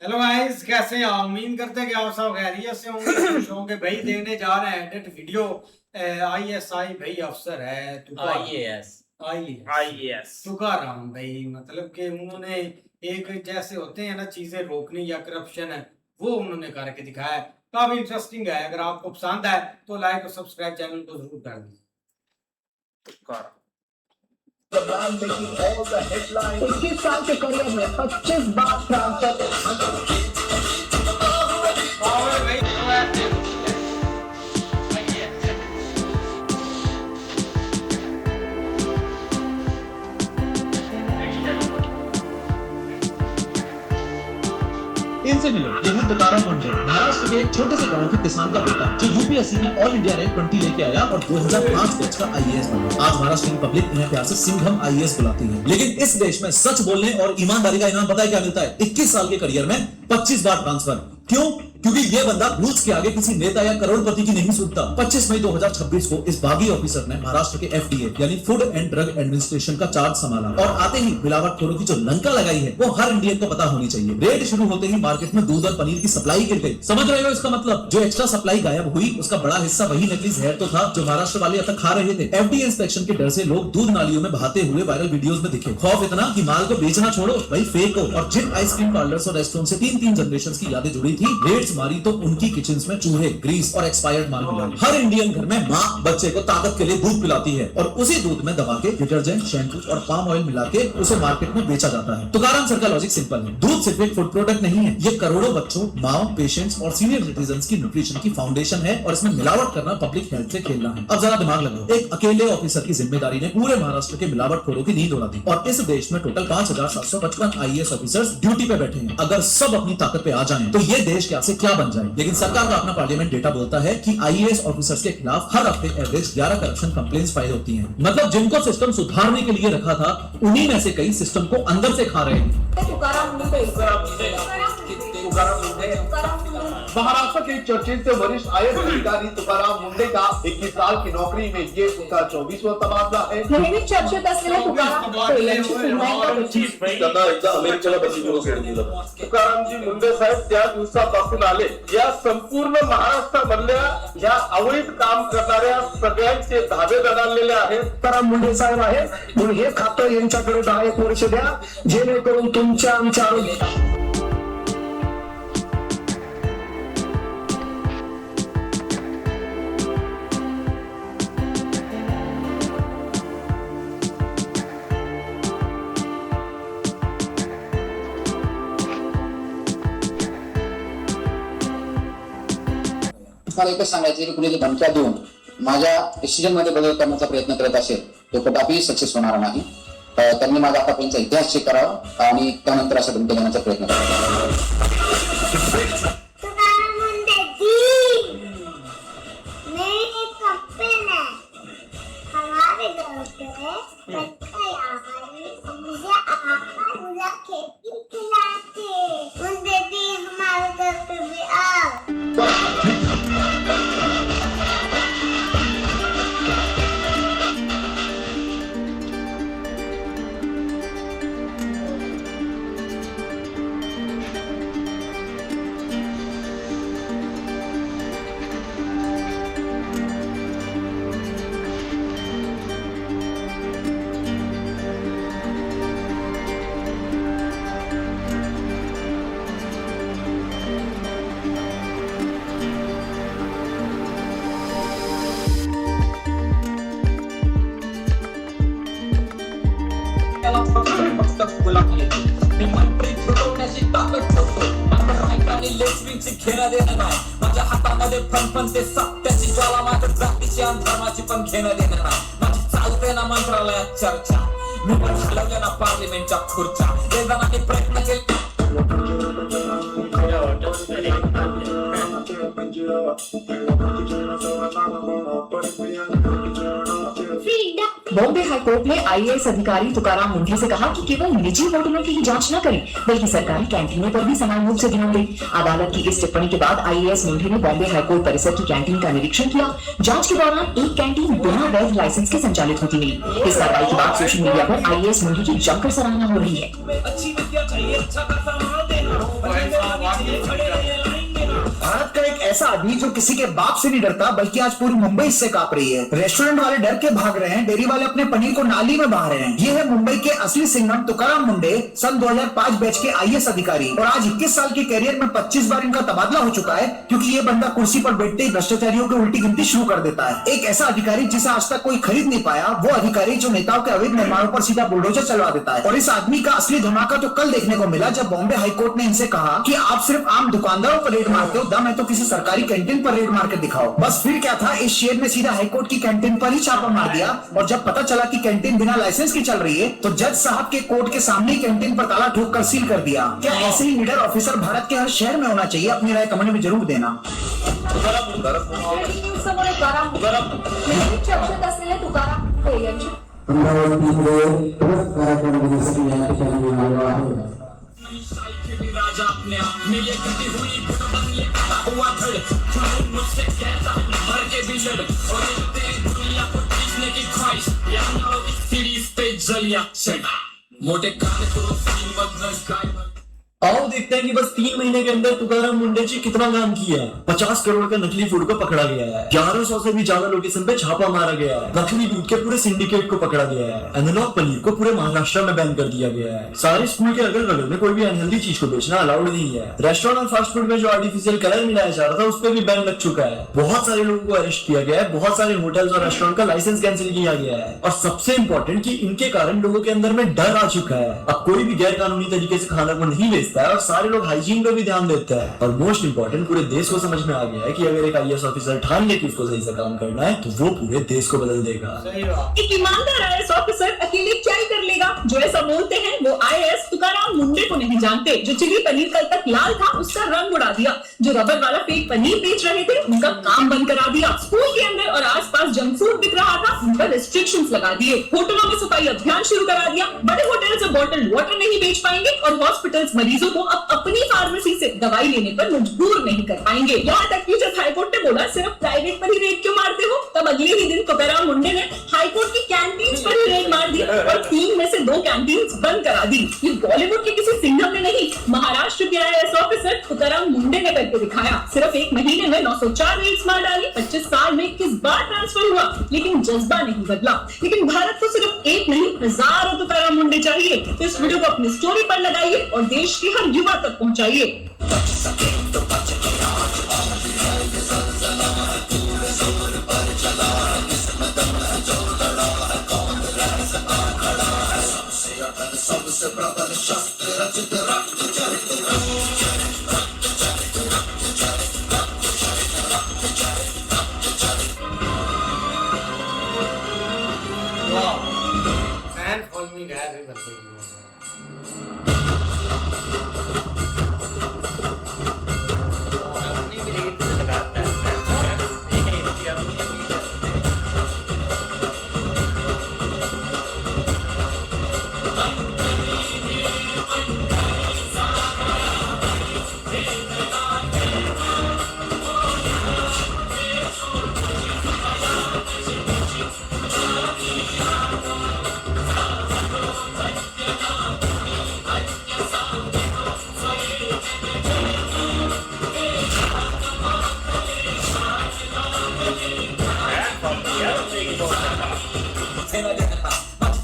Hello guys, कैसे हैं आप? उम्मीद करते हैं कि आप सब खैरियत से होंगे, खुश होंगे। भाई देने जा रहे हैं एडिट वीडियो। आईएसआई भाई अफसर है आईएएस तुकाराम भाई, मतलब कि उन्होंने एक जैसे होते हैं ना चीजें रोकनी या करप्शन है, वो उन्होंने करके दिखाया है। काफी इंटरेस्टिंग है। अगर आपको पसंद है तो लाइक और सब्सक्राइब चैनल को जरूर कर दीजिए। 21 साल के करियर में 25 बार ट्रांसफर। इनसे मिलो, ये है तुकाराम मुंडे, महाराष्ट्र के एक छोटे से गांव के किसान का बेटा जो यूपीएससी में ऑल इंडिया रैंक 20 लेके आया और 2005 बैच का आईएएस बना। आज महाराष्ट्र की पब्लिक उन्हें प्यार से सिंघम आईएएस बुलाती है। लेकिन इस देश में सच बोलने और ईमानदारी का इनाम पता है क्या मिलता है? 21 साल के करियर में 25 बार ट्रांसफर। क्यों? क्योंकि ये बंदा रूल्स के आगे किसी नेता या करोड़पति की नहीं सुनता। 25 मई 2026 को इस बागी ऑफिसर ने महाराष्ट्र के एफडीए यानी फूड एंड ड्रग एडमिनिस्ट्रेशन का चार्ज संभाला और आते ही मिलावटखोरों की जो लंका लगाई है वो हर इंडियन को पता होनी चाहिए। रेड शुरू होते ही मार्केट में दूध और पनीर की सप्लाई गिर गई। समझ रहे हो इसका मतलब? जो एक्स्ट्रा सप्लाई गायब हुई उसका बड़ा हिस्सा वही नकली जहर तो था जो महाराष्ट्र वाले अब तक खा रहे थे। एफडीए इंस्पेक्शन के डर से लोग दूध नालियों में बहाते हुए वायरल वीडियोस में दिखे। खौफ इतना कि माल को बेचना छोड़ो, भाई फेंक हो। और जिन आइसक्रीम पार्लर्स और रेस्टोरेंट से 3-3 जनरेशन की यादें जुड़ी थी, रेड्स मारी तो उनकी किचन में चूहे, ग्रीस और एक्सपायर्ड माल मिला। हर इंडियन घर में माँ बच्चे को ताकत के लिए दूध पिलाती है और उसी दूध में दबा के डिटर्जेंट, शैम्पू और पाम ऑयल मिला के उसे मार्केट में बेचा जाता है। तुकाराम सर का लॉजिक सिंपल है, दूध सिर्फ एक फूड प्रोडक्ट नहीं है, ये करोड़ों बच्चों, माओ, पेशेंट्स और सीनियर सिटीजंस की न्यूट्रिशन की फाउंडेशन है और इसमें मिलावट करना पब्लिक हेल्थ से खेलना है। अब जरा दिमाग लगाओ, एक अकेले ऑफिसर की जिम्मेदारी ने पूरे महाराष्ट्र के मिलावटखोरों की नींद उड़ा दी और इस देश में टोटल 5755 आईएएस ऑफिसर्स ड्यूटी पे बैठे हैं। अगर सब अपनी ताकत पे आ जाएं तो ये देश क्या से क्या बन जाए। लेकिन सरकार का अपना पार्लियामेंट डेटा बोलता है कि आईएएस ऑफिसर्स के खिलाफ हर हफ्ते एवरेज 11 करप्शन कंप्लेंट्स फाइल होती हैं। मतलब जिनको सिस्टम सुधारने के लिए रखा था उन्हीं में से कई सिस्टम को अंदर से खा रहे हैं। महाराष्ट्र के चर्चित वरिष्ठ आईएएस अधिकारी तुकाराम मुंडे का 21 साल की नौकरी में ये उसका 24वां तबादला है। नेहमी चर्चेत असलेले तुकारामजी मुंडे साहेब त्या दिवसापासून आले, या संपूर्ण महाराष्ट्रामधल्या या अवैध काम करणाऱ्या सगळ्यांचे धाबे दणाणलेले आहेत। तुकाराम मुंडे साहेब आहे म्हणून हे खातं यांच्याकडे 10 वर्ष द्या, जेणेकरून तुमच्या आमच्या आरोग्य मला एकच सांगायचं की कुणी जे धमक्या देऊन माझ्या डिसिजन मध्ये बदल करण्याचा प्रयत्न करत असेल तो कदापि सक्सेस होणार नाही। त्यांनी माझा आतापर्यंतचा इतिहास चेक करावा आणि त्यानंतर असा धमकी देण्याचा प्रयत्न करावा। घेणं देणं नाही माझ्या हातामध्ये फणफण ते सत्याची ज्वाला माझ्या जातीची आणि धर्माची पण घेणं देणं नाही। माझी चालते ना मंत्रालयात चर्चा, मी पण हलवले ना पार्लिमेंटच्या खुर्च्या, ते जणांनी प्रयत्न केले। बॉम्बे हाईकोर्ट ने आईएएस अधिकारी तुकाराम मुंडे से कहा कि केवल निजी होटलों की ही जांच न करें बल्कि सरकारी कैंटीनों पर भी समान रूप से ध्यान दें। अदालत की इस टिप्पणी के बाद आईएएस मुंडे ने बॉम्बे हाईकोर्ट परिसर की कैंटीन का निरीक्षण किया। जांच के दौरान एक कैंटीन बिना वैध लाइसेंस के संचालित होती मिली। इस कार्रवाई के बाद सोशल मीडिया पर आईएएस मुंडे की जमकर सराहना हो रही है। ऐसा आदमी जो किसी के बाप से नहीं डरता, बल्कि आज पूरी मुंबई इससे कांप रही है। रेस्टोरेंट वाले डर के भाग रहे हैं, डेयरी वाले अपने पनीर को नाली में बहा रहे हैं। ये है मुंबई के असली सिंघम तुकाराम मुंडे, सन 2005 बैच के IAS अधिकारी, और आज 21 साल के कैरियर में 25 बार इनका तबादला हो चुका है, क्योंकि ये बंदा कुर्सी पर बैठते ही भ्रष्टाचारियों की उल्टी गिनती शुरू कर देता है। एक ऐसा अधिकारी जिसे आज तक कोई खरीद नहीं पाया, वो अधिकारी जो नेताओं के अवैध निर्माणों पर सीधा बुलडोजर चलवा देता है। और इस आदमी का असली धमाका तो कल देखने को मिला, जब बॉम्बे हाईकोर्ट ने इनसे कहा कि आप सिर्फ आम दुकानदारों पर रेड मारते हो, दम है तो किसी सरकारी कैंटीन पर रेड मार के दिखाओ। बस फिर क्या था, इस शेर ने सीधा हाईकोर्ट की कैंटीन पर ही छापा मार दिया, और जब पता चला कि कैंटीन बिना लाइसेंस की चल रही है, तो जज साहब के कोर्ट के सामने कैंटीन पर ताला ठोक कर सील कर दिया। क्या ऐसे ही लीडर ऑफिसर भारत के हर शहर में होना चाहिए? अपनी राय कमेंट में जरूर देना। समोर तुकाराम चर्चेत असलेले तुकाराम मुंडे यांची राजा अपने आप में ये कटी हुई ये कटा हुआ धड़ तुम मुझसे कहता मर के भी लड़ और ये तेरी दुनिया को जीतने की ख्वाहिश यहाँ इस सीरीज पे जलिया चढ़ा मोटे काले तो सीन बदल गाय आओ देखते हैं कि बस 3 महीने के अंदर तुकाराम मुंडे जी कितना काम किया है। 50 करोड़ का नकली फूड को पकड़ा गया है, 1100 से भी ज्यादा लोकेशन पे छापा मारा गया है, नकली दूध के पूरे सिंडिकेट को पकड़ा गया है, एनालॉग पनीर को पूरे महाराष्ट्र में बैन कर दिया गया है। सारे स्कूल के अगल बगल में कोई भी अनहेल्दी चीज को बेचना अलाउड नहीं है। रेस्टोरेंट और फास्ट फूड में जो आर्टिफिशियल कलर मिलाया जा रहा था उस पर भी बैन लग चुका है। बहुत सारे लोगों को अरेस्ट किया गया है, बहुत सारे होटल्स और रेस्टोरेंट का लाइसेंस कैंसिल किया गया है, और सबसे इम्पोर्टेंट कि इनके कारण लोगों के अंदर में डर आ चुका है। अब कोई भी गैर कानूनी तरीके से खाना को नहीं बेचता है, और सारे लोग हाइजीन पे भी ध्यान देता है। और मोस्ट इंपोर्टेंट, पूरे देश को समझ में आ गया है कि अगर एक IAS ऑफिसर ठान ले कि उसको सही से काम करना है, तो वो पूरे देश को बदल देगा। सही बात। एक ईमानदार IAS ऑफिसर अकेले क्या ही कर लेगा? जो ऐसा बोलते हैं वो IAS तुकाराम मुंडे को नहीं जानते, जो चिली पनीर कल तक लाल था उसका रंग उड़ा दिया, जो रबर वाला फेक पनीर बेच रहे थे उनका काम बंद करा दिया, स्कूल के अंदर और आसपास जंक फूड बिक रहा था उन पर रिस्ट्रिक्शंस लगा दिए, होटलों में सफाई अभियान शुरू करा दिया, बड़े होटल्स अब बॉटल्ड वाटर नहीं बेच पाएंगे, और हॉस्पिटल्स मरीजों को अब अपनी फार्मेसी से दवाई लेने पर मजबूर नहीं कर पाएंगे। यहाँ तक कि जब हाईकोर्ट ने बोला सिर्फ प्राइवेट पर ही रेड क्यों मारते हो, तब अगले ही दिन तुकाराम मुंडे ने हाईकोर्ट की कैंटीन पर ही रेड मार दी और 3 में से 2 कैंटीन बंद करा दी। ये बॉलीवुड के किसी सिंघम ने नहीं, महाराष्ट्र के IAS ऑफिसर तुकाराम मुंडे ने करके दिखाया। सिर्फ 1 महीने में 904 रेड्स मार डाली, 25 साल में 21 बार ट्रांसफर हुआ, लेकिन जज्बा नहीं बदला। लेकिन भारत को सिर्फ एक नहीं, हजारों तुकाराम मुंडे चाहिए। तो इस वीडियो को अपनी स्टोरी पर लगाइए और देश के हर युवा तक पहुंचाइए। फैन फॉलोइंग है भी बंदे की। अपनी भी रेट से लगाता है।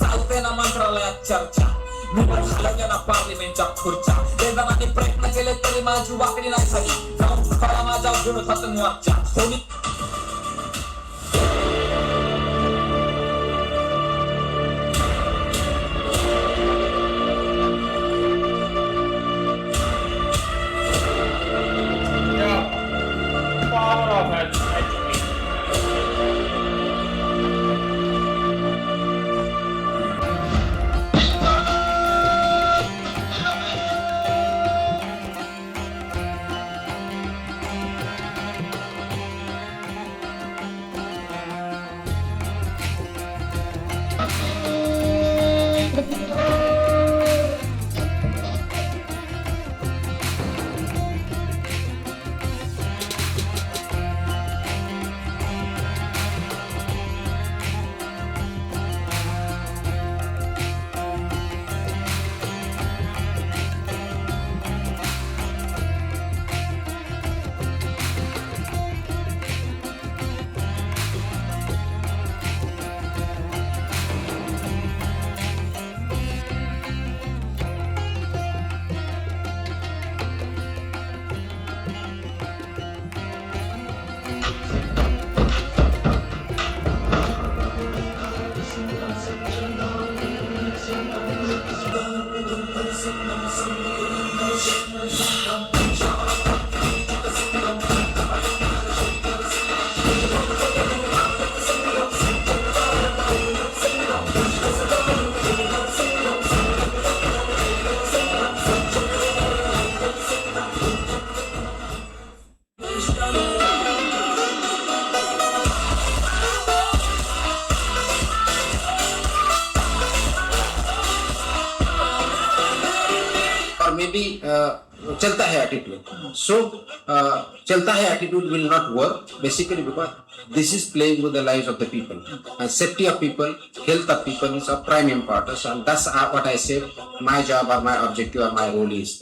चालते ना मंत्रालयात चर्चा मी पण हलवल्या ना पार्लिमेंटच्या खुर्च्या ते जणांनी प्रयत्न केले तरी माझी वाकडी नाही झाली जाऊन खरा माझ्या विरोधात मोर्चा कोणी Power of it. चलता है एटीट्यूड. सो चलता है attitude will not work basically because this is playing with the lives of the people. Safety of people, health of people is of prime importance, and that's what I say my job or my objective or my role is.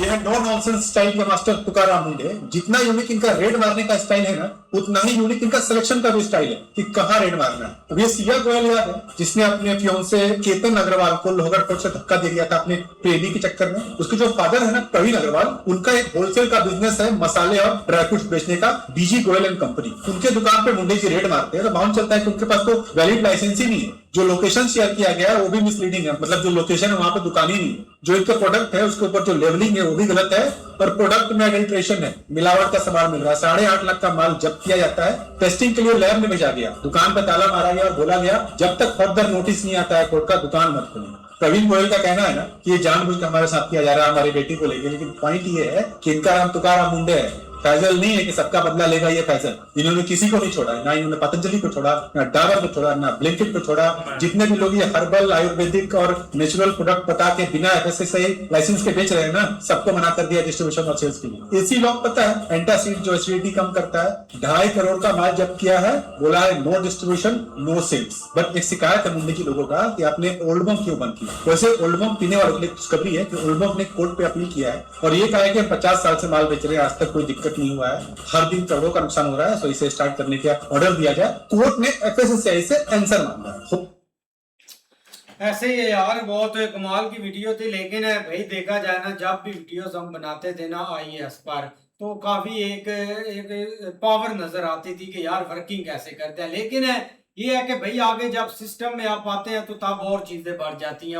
ये no nonsense style के master Tukaram मुंडे. जितना unique इनका red मारने का style है ना, उतना ही unique इनका सिलेक्शन का भी स्टाइल है कि कहाँ रेड मारना है. अब ये सिया गोयल याद है जिसने अपने फियोंसे केतन अग्रवाल को लोहगढ़ से धक्का दे दिया था अपने प्रेमी के चक्कर में. उसके जो फादर है ना प्रवीण अग्रवाल, उनका एक होलसेल का बिजनेस है मसाले और ड्राई फ्रूट्स बेचने का, बीजी गोयल एंड कंपनी. उनके दुकान पे मुंडे जी रेड मारते हैं तो मालूम चलता है कि उनके पास तो वैलिड लाइसेंस ही नहीं है. जो लोकेशन शेयर किया गया है वो भी मिसलीडिंग है, मतलब जो लोकेशन है वहां पे दुकान ही नहीं है. जो इनका प्रोडक्ट है उसके ऊपर जो लेवलिंग है वो भी गलत है, और प्रोडक्ट में एडल्ट्रेशन है, मिलावट का सामान मिल रहा है. 8.5 लाख का माल जब्त किया जाता है. टेस्टिंग के लिए लैब में भेजा गया. दुकान पे ताला मारा गया और बोला गया जब तक फर्दर नोटिस नहीं आता है कोर्ट का, दुकान मत खोलें. प्रवीण गोयल का कहना है ना कि ये जानबूझ के हमारे साथ किया जा रहा है हमारी बेटी को लेकर, लेकिन पॉइंट ये है कि इनका नाम तुकाराम मुंडे है. फैजल नहीं है कि सबका बदला लेगा ये फैजल. इन्होंने किसी को नहीं छोड़ा, ना इन्होंने पतंजलि को छोड़ा, ना डाबर को छोड़ा, ना ब्लिंकिट को छोड़ा. जितने भी लोग ये हर्बल आयुर्वेदिक और नेचुरल प्रोडक्ट बता के बिना FSSAI लाइसेंस के बेच रहे हैं ना, सबको मना कर दिया डिस्ट्रीब्यूशन और सेल्स के लिए. एसी लॉक पता है एंटासिड जो एसिडिटी कम करता है, 2.5 करोड़ का माल जब्त किया है. बोला है no distribution no sales. But एक शिकायत है मुंडे की लोगों का कि आपने ओल्ड बम क्यों बंद किया. वैसे ओल्ड बम पीने वालों के लिए डिस्कवरी है कि ओल्ड बम ने कोर्ट पे अपील किया है और ये कहा है कि हम 50 साल से माल बेच रहे हैं, आज तक कोई दिक्कत नहीं हुआ है. हर दिन करोड़ों का नुकसान हो रहा है, सो इसे स्टार्ट करने का ऑर्डर दिया जाए. कोर्ट ने FSSAI से आंसर मांगा है. ऐसे ही है यार, बहुत कमाल की वीडियो थी. लेकिन भाई देखा जाए ना, जब भी वीडियोस हम बनाते थे ना IAS पर, तो काफी एक पावर नजर आती थी कि यार वर्किंग कैसे करते हैं. लेकिन ये है कि भाई आगे जब सिस्टम में आप आते हैं तो तब और चीजें बढ़ जाती हैं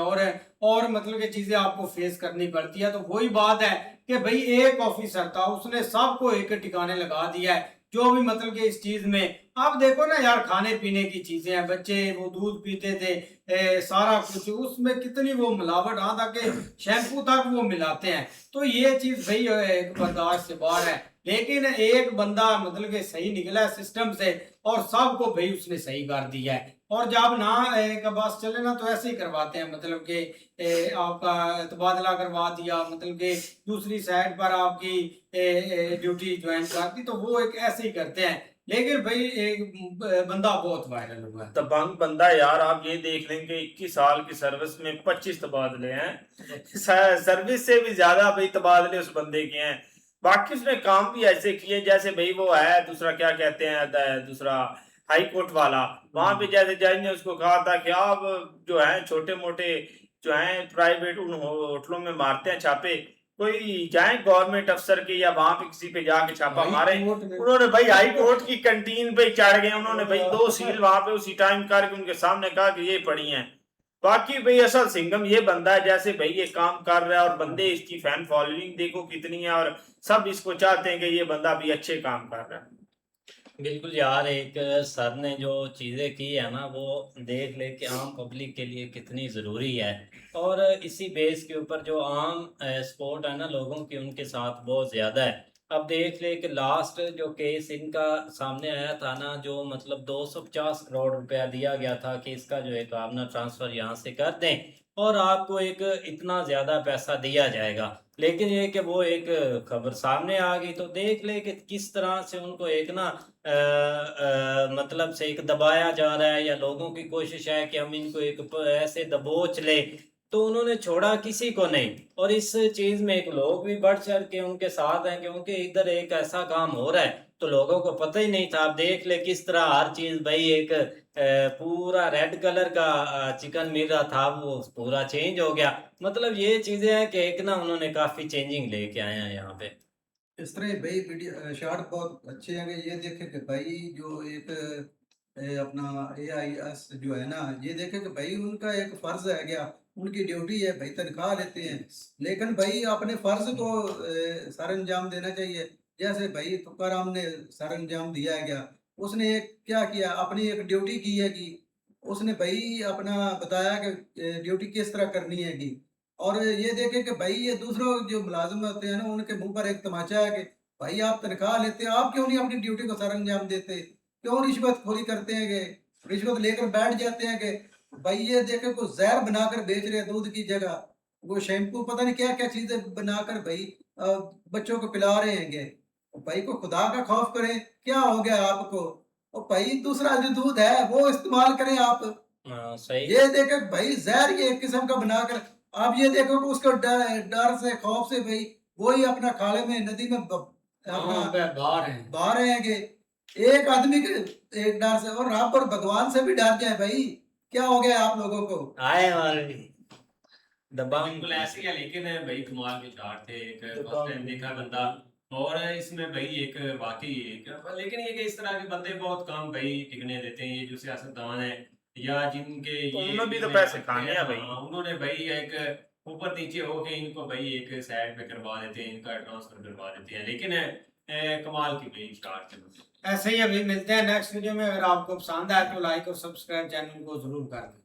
और मतलब कि चीजें आपको फेस करनी पड़ती है. तो वही बात है कि भाई एक ऑफिसर था, उसने सबको एक ठिकाने लगा दिया है. जो भी मतलब कि इस चीज में आप देखो ना यार, खाने पीने की चीजें हैं, बच्चे वो दूध पीते थे, सारा कुछ उसमें कितनी वो मिलावट, हाँ तक शैम्पू तक वो मिलाते हैं. तो ये चीज भाई एक बर्दाश्त से बाहर है. लेकिन एक बंदा मतलब कि सही निकला है सिस्टम से और सबको भाई उसने सही कर दिया है. और जब ना एक बस चले ना तो ऐसे ही करवाते हैं, मतलब कि आपका तबादला करवा दिया, मतलब कि दूसरी साइड पर आपकी ड्यूटी ज्वाइन कर दी, तो वो एक ऐसे ही करते हैं. लेकिन भाई एक बंदा बहुत वायरल हुआ है, दबंग बंदा यार. आप ये देख लेंगे 21 साल की सर्विस में 25 तबादले हैं. सर्विस से भी ज्यादा भाई तबादले उस बंदे के हैं. बाकी उसने काम भी ऐसे किए जैसे भाई वो है दूसरा क्या कहते हैं, दूसरा हाई कोर्ट वाला. वहां पे जैसे जज ने उसको कहा था कि आप जो है छोटे मोटे जो है प्राइवेट उन होटलों में मारते हैं छापे, कोई जाए गवर्नमेंट अफसर के या वहां पे किसी पे जाके छापा मारे. उन्होंने भाई हाई कोर्ट की कैंटीन पे चढ़ गए. उन्होंने भाई 2 सील वहां पे उसी टाइम करके उनके सामने कहा कि ये पड़ी हैं. बाकी भाई असल सिंघम ये बंदा है जैसे भाई ये काम कर रहा है, और बंदे इसकी फैन फॉलोइंग देखो कितनी है, और सब इसको चाहते हैं कि ये बंदा भी अच्छे काम कर रहा है. बिल्कुल यार, एक सर ने जो चीज़ें की है ना, वो देख ले कि आम पब्लिक के लिए कितनी ज़रूरी है. और इसी बेस के ऊपर जो आम सपोर्ट है ना लोगों की उनके साथ बहुत ज़्यादा है. अब देख ले कि लास्ट जो केस इनका सामने आया था ना, जो मतलब 250 करोड़ रुपया दिया गया था कि इसका जो है आप ना ट्रांसफ़र यहाँ से कर दें और आपको एक इतना ज़्यादा पैसा दिया जाएगा. लेकिन ये कि वो एक खबर सामने आ गई, तो देख ले कि किस तरह से उनको एक ना मतलब से एक दबाया जा रहा है, या लोगों की कोशिश है कि हम इनको एक ऐसे दबोच ले. तो उन्होंने छोड़ा किसी को नहीं, और इस चीज़ में एक लोग भी बढ़ चढ़ के उनके साथ हैं, क्योंकि इधर एक ऐसा काम हो रहा है तो लोगों को पता ही नहीं था. आप देख ले किस तरह हर चीज़ भाई एक पूरा रेड कलर का चिकन मिल रहा था, वो पूरा चेंज हो गया. मतलब ये चीज़ें हैं कि एक ना उन्होंने काफ़ी चेंजिंग लेके आए हैं यहाँ पे. इस तरह भाई वीडियो शॉर्ट बहुत अच्छे हैं कि ये देखे कि भाई जो एक अपना AIS जो है ना, ये देखे कि भाई उनका एक फर्ज है गया, उनकी ड्यूटी है भाई, तनख्वाह लेते हैं, लेकिन भाई अपने फर्ज को सर अंजाम देना चाहिए. जैसे भाई तुकाराम ने सर अंजाम दिया है क्या, उसने क्या किया, अपनी एक ड्यूटी की है कि उसने भाई अपना बताया कि ड्यूटी किस तरह करनी है कि. और ये देखे कि भाई ये दूसरों जो मुलाजिम होते हैं ना, उनके मुंह पर एक तमाचा है कि भाई आप तनख्वाह लेते हो, आप क्यों नहीं अपनी ड्यूटी को सर अंजाम देते? क्यों रिश्वतखोरी करते हैं? कि रिश्वत लेकर बैठ जाते हैं कि भाई ये देखे को जहर बनाकर बेच रहे हैं दूध की जगह, वो शैम्पू पता नहीं क्या क्या चीजें बनाकर भाई बच्चों को पिला रहे हैं। भाई को खुदा का खौफ करें, क्या हो गया आपको? और भाई दूसरा जो दूध है वो इस्तेमाल करें आप। सही। ये देखे भाई जहर ये एक किस्म का बनाकर आप ये देखो कि उसको डर से खौफ से भाई वही अपना खाले में नदी में बाहर हैं कि एक आदमी के एक डर से, और आप और भगवान से भी डर जाए। भाई क्या हो गया आप लोगों को? आए हमारे दबा बिल्कुल ऐसे ही है, लेकिन भाई कमाल के चार्ट थे। एक फर्स्ट टाइम देखा बंदा, और इसमें भाई एक वाकई एक, लेकिन ये कि इस तरह के बंदे बहुत कम भाई टिकने देते हैं। ये जो सियासतदान है या जिनके तो ये उन्होंने भी तो इनमें पैसे सकते खाने हैं, हैं भाई। हाँ, उन्होंने भाई एक ऊपर नीचे होके इनको भाई एक साइड पे करवा देते हैं, इनका ट्रांसफर करवा देते हैं। लेकिन कमाल की भाई चार्ट थे। ऐसे ही अभी मिलते हैं नेक्स्ट वीडियो में। अगर आपको पसंद आए तो लाइक और सब्सक्राइब चैनल को जरूर कर दें।